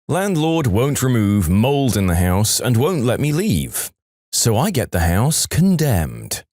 Landlord won't remove mold in the house and won't let me leave. So I get the house condemned.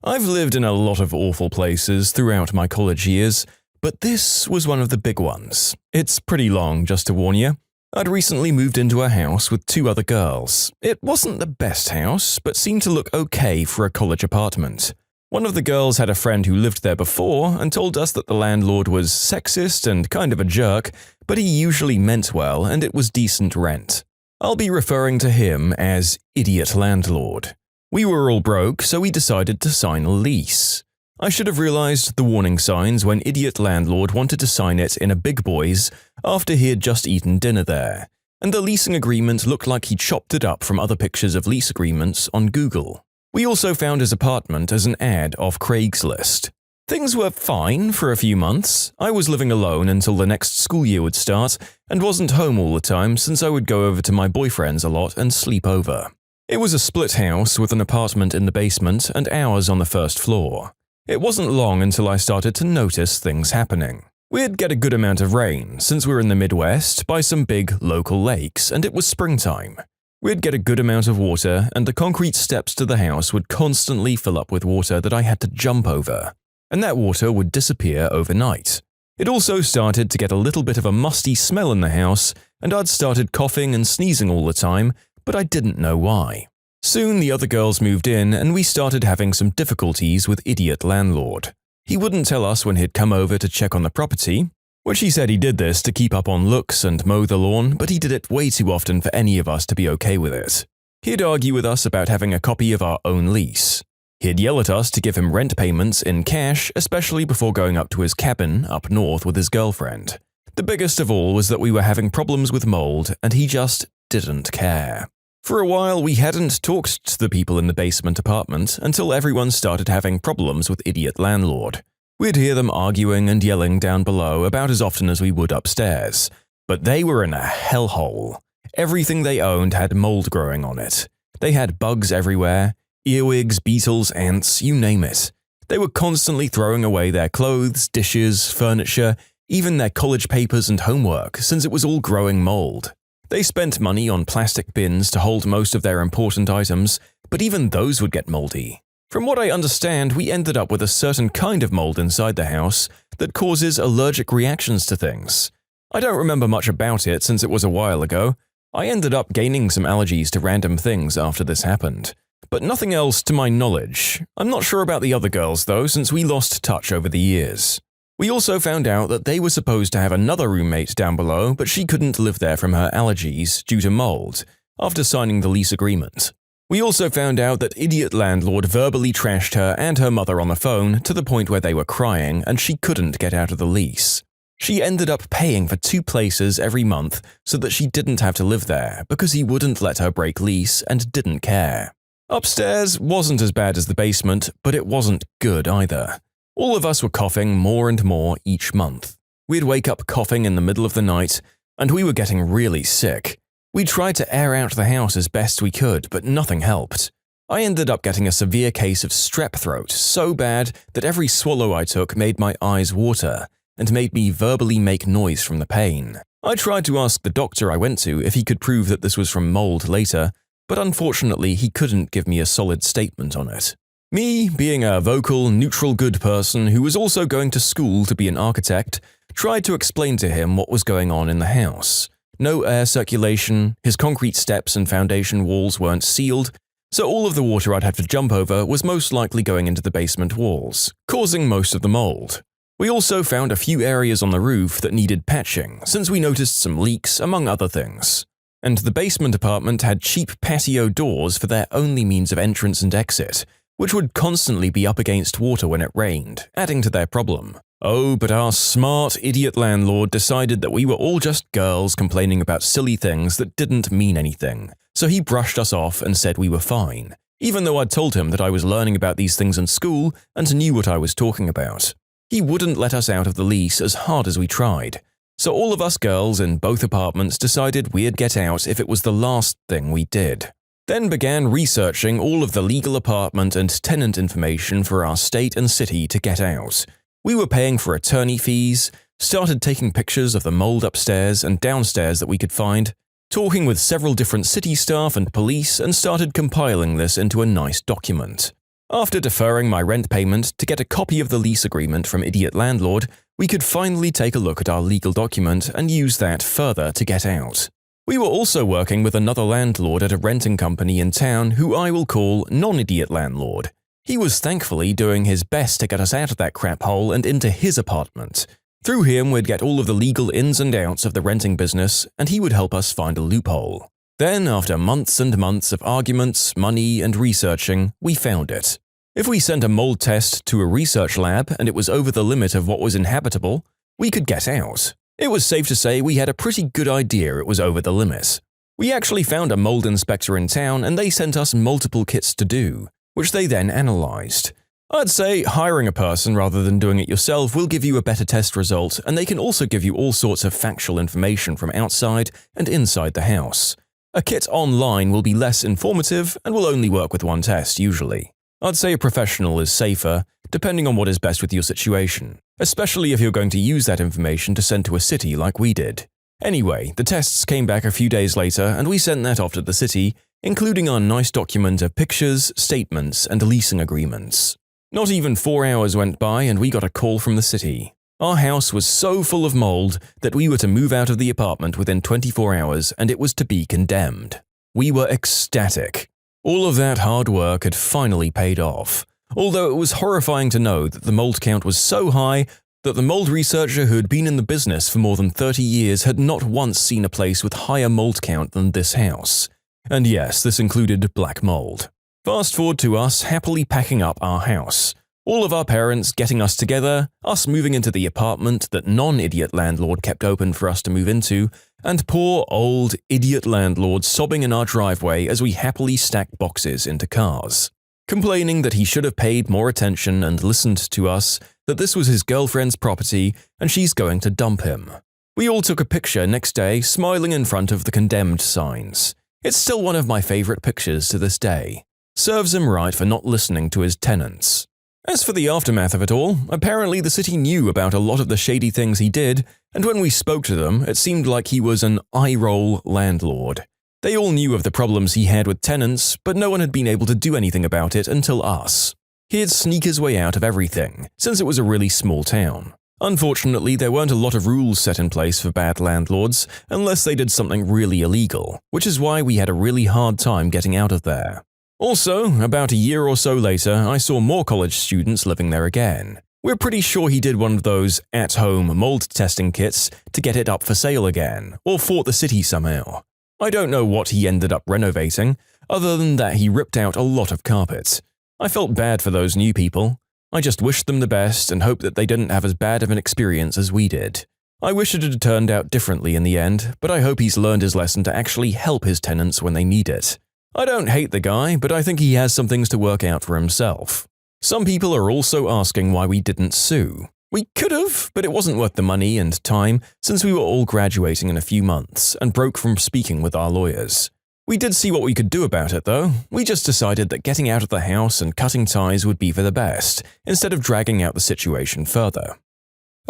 I've lived in a lot of awful places throughout my college years, but this was one of the big ones. It's pretty long, just to warn you. I'd recently moved into a house with 2 other girls. It wasn't the best house, but seemed to look okay for a college apartment. One of the girls had a friend who lived there before and told us that the landlord was sexist and kind of a jerk, but he usually meant well and it was decent rent. I'll be referring to him as Idiot Landlord. We were all broke, so we decided to sign a lease. I should have realized the warning signs when Idiot Landlord wanted to sign it in a Big Boys after he had just eaten dinner there, and the leasing agreement looked like he chopped it up from other pictures of lease agreements on Google. We also found his apartment as an ad off Craigslist. Things were fine for a few months. I was living alone until the next school year would start and wasn't home all the time since I would go over to my boyfriend's a lot and sleep over. It was a split house with an apartment in the basement and ours on the first floor. It wasn't long until I started to notice things happening. We'd get a good amount of rain since we're in the Midwest by some big local lakes and it was springtime. We'd get a good amount of water and the concrete steps to the house would constantly fill up with water that I had to jump over. And that water would disappear overnight. It also started to get a little bit of a musty smell in the house, and I'd started coughing and sneezing all the time, but I didn't know why. Soon the other girls moved in and we started having some difficulties with Idiot Landlord. He wouldn't tell us when he'd come over to check on the property, which he said he did this to keep up on looks and mow the lawn, but he did it way too often for any of us to be okay with it. He'd argue with us about having a copy of our own lease. He'd yell at us to give him rent payments in cash, especially before going up to his cabin up north with his girlfriend. The biggest of all was that we were having problems with mold and he just didn't care. For a while, we hadn't talked to the people in the basement apartment until everyone started having problems with Idiot Landlord. We'd hear them arguing and yelling down below about as often as we would upstairs, but they were in a hellhole. Everything they owned had mold growing on it. They had bugs everywhere, earwigs, beetles, ants, you name it. They were constantly throwing away their clothes, dishes, furniture, even their college papers and homework, since it was all growing mold. They spent money on plastic bins to hold most of their important items, but even those would get moldy. From what I understand, we ended up with a certain kind of mold inside the house that causes allergic reactions to things. I don't remember much about it since it was a while ago. I ended up gaining some allergies to random things after this happened, but nothing else to my knowledge. I'm not sure about the other girls though, since we lost touch over the years. We also found out that they were supposed to have another roommate down below, but she couldn't live there from her allergies due to mold after signing the lease agreement. We also found out that Idiot Landlord verbally trashed her and her mother on the phone to the point where they were crying and she couldn't get out of the lease. She ended up paying for 2 places every month so that she didn't have to live there because he wouldn't let her break lease and didn't care. Upstairs wasn't as bad as the basement, but it wasn't good either. All of us were coughing more and more each month. We'd wake up coughing in the middle of the night, and we were getting really sick. We tried to air out the house as best we could, but nothing helped. I ended up getting a severe case of strep throat, so bad that every swallow I took made my eyes water and made me verbally make noise from the pain. I tried to ask the doctor I went to if he could prove that this was from mold later, but unfortunately he couldn't give me a solid statement on it. Me, being a vocal, neutral good person who was also going to school to be an architect, tried to explain to him what was going on in the house. No air circulation, his concrete steps and foundation walls weren't sealed, so all of the water I'd have to jump over was most likely going into the basement walls, causing most of the mold. We also found a few areas on the roof that needed patching, since we noticed some leaks, among other things. And the basement apartment had cheap patio doors for their only means of entrance and exit, which would constantly be up against water when it rained, adding to their problem. Oh, but our smart idiot landlord decided that we were all just girls complaining about silly things that didn't mean anything, so he brushed us off and said we were fine, even though I'd told him that I was learning about these things in school and knew what I was talking about. He wouldn't let us out of the lease as hard as we tried, so all of us girls in both apartments decided we'd get out if it was the last thing we did. Then began researching all of the legal apartment and tenant information for our state and city to get out. We were paying for attorney fees, started taking pictures of the mold upstairs and downstairs that we could find, talking with several different city staff and police, and started compiling this into a nice document. After deferring my rent payment to get a copy of the lease agreement from Idiot Landlord, we could finally take a look at our legal document and use that further to get out. We were also working with another landlord at a renting company in town who I will call Non-Idiot Landlord. He was thankfully doing his best to get us out of that crap hole and into his apartment. Through him, we'd get all of the legal ins and outs of the renting business, and he would help us find a loophole. Then, after months and months of arguments, money, and researching, we found it. If we sent a mold test to a research lab and it was over the limit of what was inhabitable, we could get out. It was safe to say we had a pretty good idea it was over the limit. We actually found a mold inspector in town and they sent us multiple kits to do, which they then analyzed. I'd say hiring a person rather than doing it yourself will give you a better test result, and they can also give you all sorts of factual information from outside and inside the house. A kit online will be less informative and will only work with one test usually. I'd say a professional is safer, depending on what is best with your situation, especially if you're going to use that information to send to a city like we did. Anyway, the tests came back a few days later and we sent that off to the city, including our nice document of pictures, statements, and leasing agreements. Not even 4 hours went by and we got a call from the city. Our house was so full of mold that we were to move out of the apartment within 24 hours and it was to be condemned. We were ecstatic. All of that hard work had finally paid off, although it was horrifying to know that the mold count was so high that the mold researcher who had been in the business for more than 30 years had not once seen a place with higher mold count than this house. And yes, this included black mold. Fast forward to us happily packing up our house. All of our parents getting us together, us moving into the apartment that Non-Idiot Landlord kept open for us to move into, and poor old Idiot Landlord sobbing in our driveway as we happily stacked boxes into cars. Complaining that he should have paid more attention and listened to us, that this was his girlfriend's property and she's going to dump him. We all took a picture next day, smiling in front of the condemned signs. It's still one of my favorite pictures to this day. Serves him right for not listening to his tenants. As for the aftermath of it all, apparently the city knew about a lot of the shady things he did, and when we spoke to them, it seemed like he was an eye-roll landlord. They all knew of the problems he had with tenants, but no one had been able to do anything about it until us. He'd sneak his way out of everything, since it was a really small town. Unfortunately, there weren't a lot of rules set in place for bad landlords, unless they did something really illegal, which is why we had a really hard time getting out of there. Also, about a year or so later, I saw more college students living there again. We're pretty sure he did one of those at-home mold testing kits to get it up for sale again, or fought the city somehow. I don't know what he ended up renovating, other than that he ripped out a lot of carpet. I felt bad for those new people. I just wished them the best and hoped that they didn't have as bad of an experience as we did. I wish it had turned out differently in the end, but I hope he's learned his lesson to actually help his tenants when they need it. I don't hate the guy, but I think he has some things to work out for himself. Some people are also asking why we didn't sue. We could have, but it wasn't worth the money and time since we were all graduating in a few months and broke from speaking with our lawyers. We did see what we could do about it though. We just decided that getting out of the house and cutting ties would be for the best, instead of dragging out the situation further.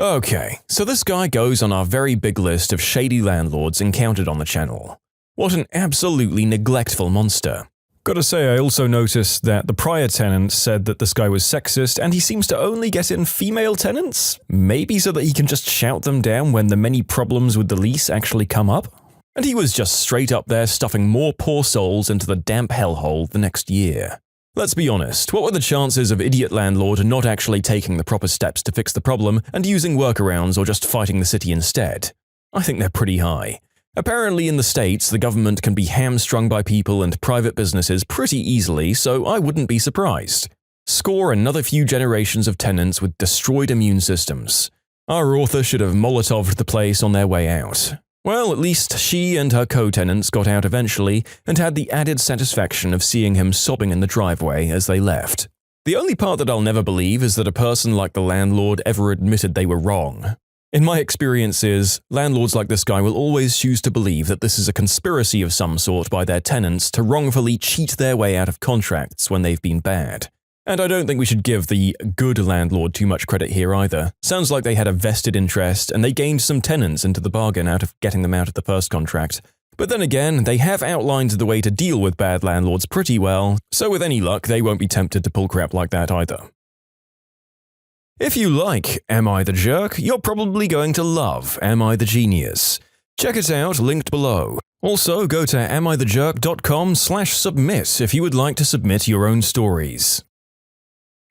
Okay, so this guy goes on our very big list of shady landlords encountered on the channel. What an absolutely neglectful monster. Gotta say, I also noticed that the prior tenant said that this guy was sexist and he seems to only get in female tenants? Maybe so that he can just shout them down when the many problems with the lease actually come up? And he was just straight up there stuffing more poor souls into the damp hellhole the next year. Let's be honest, what were the chances of Idiot Landlord not actually taking the proper steps to fix the problem and using workarounds or just fighting the city instead? I think they're pretty high. Apparently in the States, the government can be hamstrung by people and private businesses pretty easily, so I wouldn't be surprised. Score another few generations of tenants with destroyed immune systems. Our author should have Molotoved the place on their way out. Well, at least she and her co-tenants got out eventually and had the added satisfaction of seeing him sobbing in the driveway as they left. The only part that I'll never believe is that a person like the landlord ever admitted they were wrong. In my experiences, landlords like this guy will always choose to believe that this is a conspiracy of some sort by their tenants to wrongfully cheat their way out of contracts when they've been bad. And I don't think we should give the good landlord too much credit here either. Sounds like they had a vested interest and they gained some tenants into the bargain out of getting them out of the first contract. But then again, they have outlined the way to deal with bad landlords pretty well, so with any luck they won't be tempted to pull crap like that either. If you like Am I the Jerk, you're probably going to love Am I the Genius. Check it out, linked below. Also, go to AmITheJerk.com/submit if you would like to submit your own stories.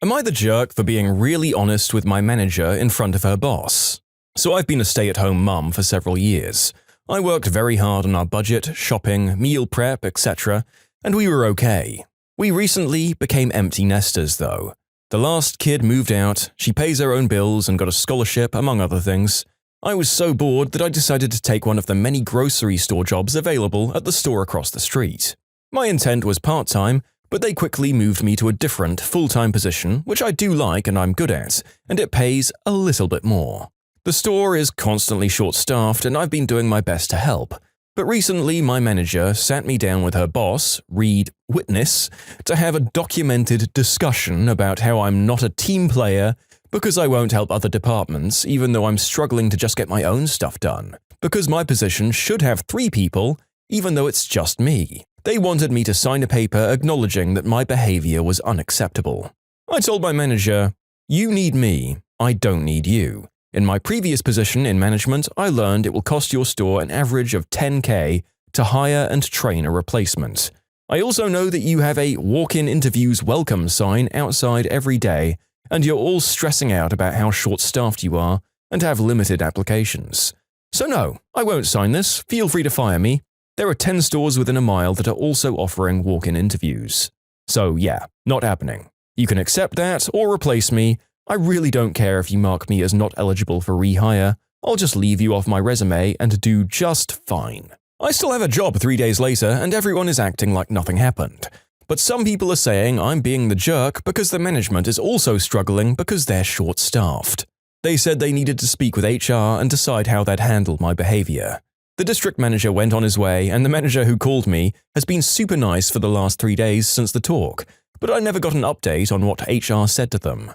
Am I the jerk for being really honest with my manager in front of her boss? So I've been a stay-at-home mum for several years. I worked very hard on our budget, shopping, meal prep, etc., and we were okay. We recently became empty nesters though. The last kid moved out, she pays her own bills and got a scholarship, among other things. I was so bored that I decided to take one of the many grocery store jobs available at the store across the street. My intent was part-time, but they quickly moved me to a different, full-time position, which I do like and I'm good at, and it pays a little bit more. The store is constantly short-staffed and I've been doing my best to help. But recently my manager sat me down with her boss, read witness, to have a documented discussion about how I'm not a team player because I won't help other departments even though I'm struggling to just get my own stuff done. Because my position should have 3 people, even though it's just me. They wanted me to sign a paper acknowledging that my behavior was unacceptable. I told my manager, "You need me, I don't need you. In my previous position in management, I learned it will cost your store an average of $10K to hire and train a replacement. I also know that you have a walk-in interviews welcome sign outside every day, and you're all stressing out about how short-staffed you are and have limited applications. So no, I won't sign this, feel free to fire me. There are 10 stores within a mile that are also offering walk-in interviews. So yeah, not happening. You can accept that or replace me. I really don't care if you mark me as not eligible for rehire. I'll just leave you off my resume and do just fine." I still have a job 3 days later and everyone is acting like nothing happened. But some people are saying I'm being the jerk because the management is also struggling because they're short-staffed. They said they needed to speak with HR and decide how they'd handle my behavior. The district manager went on his way and the manager who called me has been super nice for the last 3 days since the talk, but I never got an update on what HR said to them.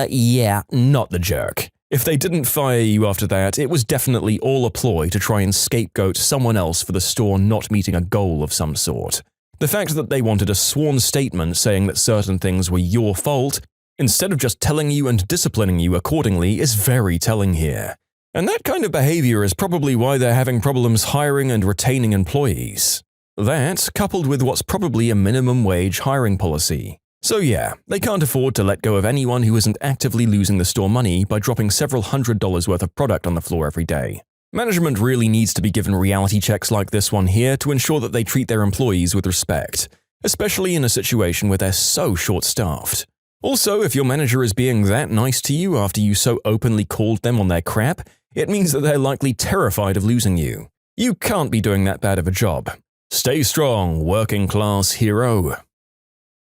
Yeah, not the jerk. If they didn't fire you after that, it was definitely all a ploy to try and scapegoat someone else for the store not meeting a goal of some sort. The fact that they wanted a sworn statement saying that certain things were your fault, instead of just telling you and disciplining you accordingly, is very telling here. And that kind of behavior is probably why they're having problems hiring and retaining employees. That, coupled with what's probably a minimum wage hiring policy. So yeah, they can't afford to let go of anyone who isn't actively losing the store money by dropping several $100s worth of product on the floor every day. Management really needs to be given reality checks like this one here to ensure that they treat their employees with respect, especially in a situation where they're so short-staffed. Also, if your manager is being that nice to you after you so openly called them on their crap, it means that they're likely terrified of losing you. You can't be doing that bad of a job. Stay strong, working-class hero.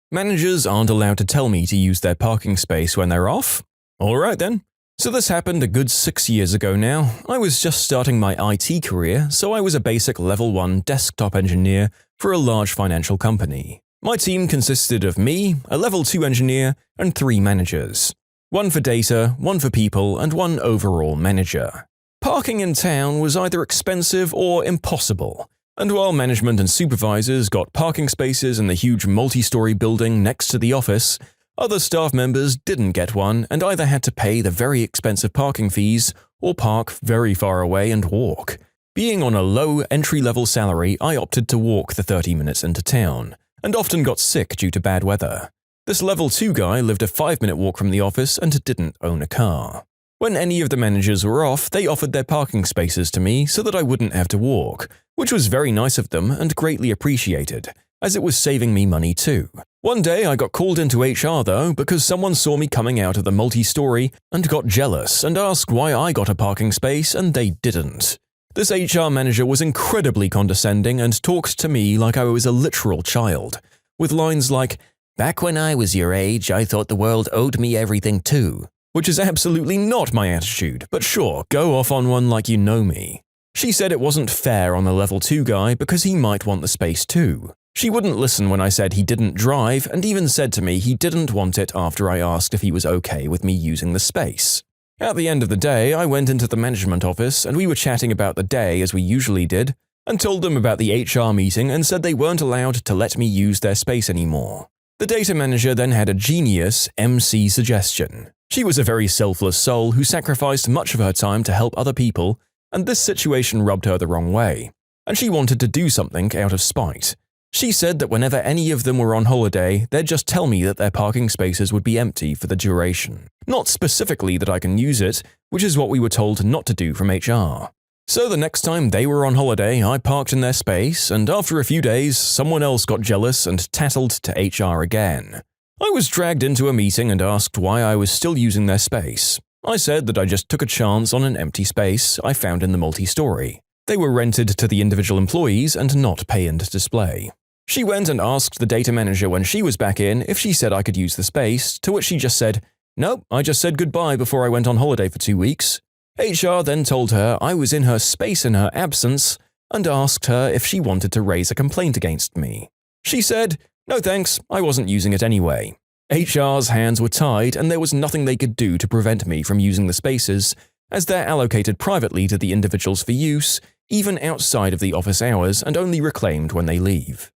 Managers aren't allowed to tell me to use their parking space when they're off? Alright then. So this happened a good 6 years ago now. I was just starting my IT career, so I was a basic level 1 desktop engineer for a large financial company. My team consisted of me, a level 2 engineer, and 3 managers. 1 for data, 1 for people, and 1 overall manager. Parking in town was either expensive or impossible, and while management and supervisors got parking spaces in the huge multi-story building next to the office, other staff members didn't get one and either had to pay the very expensive parking fees or park very far away and walk. Being on a low entry-level salary, I opted to walk the 30 minutes into town, and often got sick due to bad weather. This level 2 guy lived a 5-minute walk from the office and didn't own a car. When any of the managers were off, they offered their parking spaces to me so that I wouldn't have to walk, which was very nice of them and greatly appreciated, as it was saving me money too. One day I got called into HR though because someone saw me coming out of the multi-story and got jealous and asked why I got a parking space and they didn't. This HR manager was incredibly condescending and talked to me like I was a literal child, with lines like, "Back when I was your age, I thought the world owed me everything too." Which is absolutely not my attitude, but sure, go off on one like you know me. She said it wasn't fair on the level 2 guy because he might want the space too. She wouldn't listen when I said he didn't drive and even said to me he didn't want it after I asked if he was okay with me using the space. At the end of the day, I went into the management office and we were chatting about the day as we usually did, and told them about the HR meeting and said they weren't allowed to let me use their space anymore. The data manager then had a genius MC suggestion. She was a very selfless soul who sacrificed much of her time to help other people, and this situation rubbed her the wrong way, and she wanted to do something out of spite. She said that whenever any of them were on holiday, they'd just tell me that their parking spaces would be empty for the duration. Not specifically that I can use it, which is what we were told not to do from HR. So the next time they were on holiday, I parked in their space, and after a few days, someone else got jealous and tattled to HR again. I was dragged into a meeting and asked why I was still using their space. I said that I just took a chance on an empty space I found in the multi-story. They were rented to the individual employees and not pay and display. She went and asked the data manager when she was back in if she said I could use the space, to which she just said, "Nope, I just said goodbye before I went on holiday for 2 weeks." HR then told her I was in her space in her absence and asked her if she wanted to raise a complaint against me. She said, "No thanks, I wasn't using it anyway." HR's hands were tied and there was nothing they could do to prevent me from using the spaces, as they're allocated privately to the individuals for use, even outside of the office hours, and only reclaimed when they leave.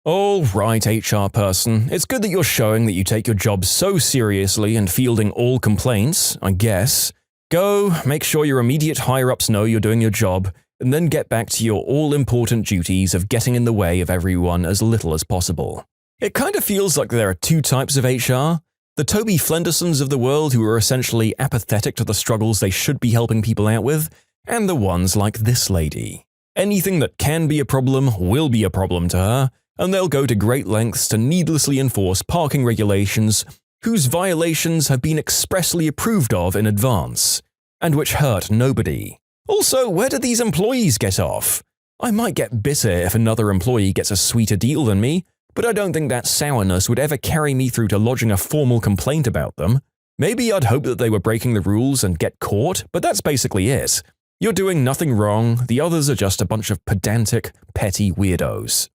All right, HR person, it's good that you're showing that you take your job so seriously and fielding all complaints, I guess. Go, make sure your immediate higher-ups know you're doing your job, and then get back to your all-important duties of getting in the way of everyone as little as possible. It kind of feels like there are two types of HR. The Toby Flendersons of the world who are essentially apathetic to the struggles they should be helping people out with, and the ones like this lady. Anything that can be a problem will be a problem to her, and they'll go to great lengths to needlessly enforce parking regulations whose violations have been expressly approved of in advance, and which hurt nobody. Also, where do these employees get off? I might get bitter if another employee gets a sweeter deal than me, but I don't think that sourness would ever carry me through to lodging a formal complaint about them. Maybe I'd hope that they were breaking the rules and get caught, but that's basically it. You're doing nothing wrong, the others are just a bunch of pedantic, petty weirdos.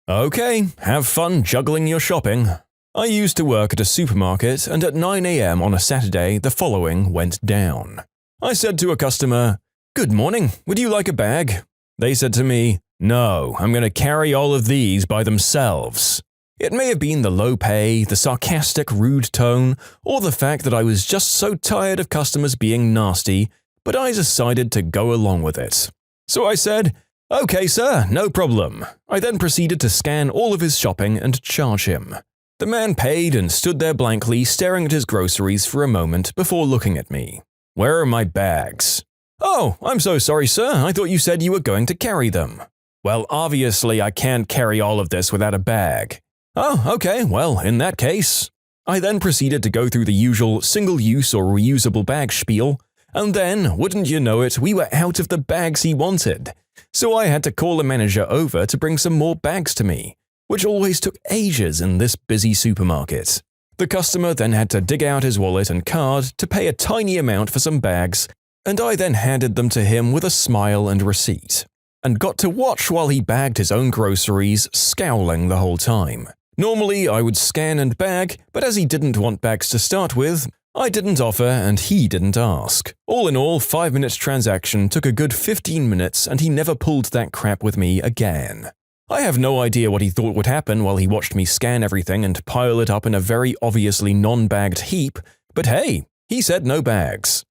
Okay, have fun juggling your shopping. I used to work at a supermarket, and at 9 a.m. on a Saturday, the following went down. I said to a customer, "Good morning, would you like a bag?" They said to me, "No, I'm going to carry all of these by themselves." It may have been the low pay, the sarcastic, rude tone, or the fact that I was just so tired of customers being nasty, but I decided to go along with it. So I said, "Okay, sir, no problem." I then proceeded to scan all of his shopping and charge him. The man paid and stood there blankly staring at his groceries for a moment before looking at me. "Where are my bags?" "Oh, I'm so sorry, sir. I thought you said you were going to carry them." "Well, obviously I can't carry all of this without a bag." "Oh, okay, well, in that case." I then proceeded to go through the usual single-use or reusable bag spiel, and then, wouldn't you know it, we were out of the bags he wanted. So I had to call the manager over to bring some more bags to me, which always took ages in this busy supermarket. The customer then had to dig out his wallet and card to pay a tiny amount for some bags, and I then handed them to him with a smile and receipt, and got to watch while he bagged his own groceries, scowling the whole time. Normally I would scan and bag, but as he didn't want bags to start with, I didn't offer and he didn't ask. All in all, 5-minute transaction took a good 15 minutes and he never pulled that crap with me again. I have no idea what he thought would happen while he watched me scan everything and pile it up in a very obviously non-bagged heap, but hey, he said no bags.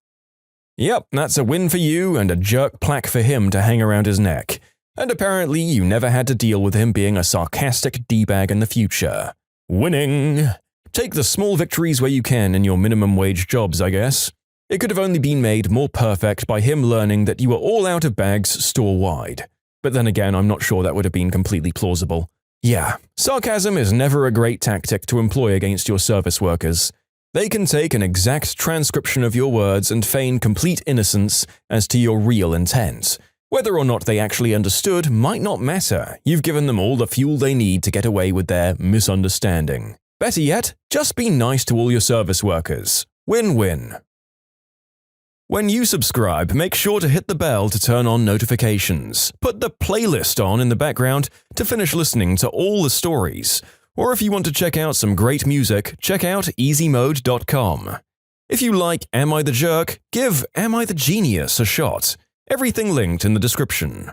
Yep, that's a win for you and a jerk plaque for him to hang around his neck. And apparently you never had to deal with him being a sarcastic D-bag in the future. Winning! Take the small victories where you can in your minimum wage jobs, I guess. It could have only been made more perfect by him learning that you were all out of bags store-wide. But then again, I'm not sure that would have been completely plausible. Yeah, sarcasm is never a great tactic to employ against your service workers. They can take an exact transcription of your words and feign complete innocence as to your real intent. Whether or not they actually understood might not matter. You've given them all the fuel they need to get away with their misunderstanding. Better yet, just be nice to all your service workers. Win-win. When you subscribe, make sure to hit the bell to turn on notifications. Put the playlist on in the background to finish listening to all the stories. Or if you want to check out some great music, check out easymode.com. If you like Am I the Jerk, give Am I the Genius a shot. Everything linked in the description.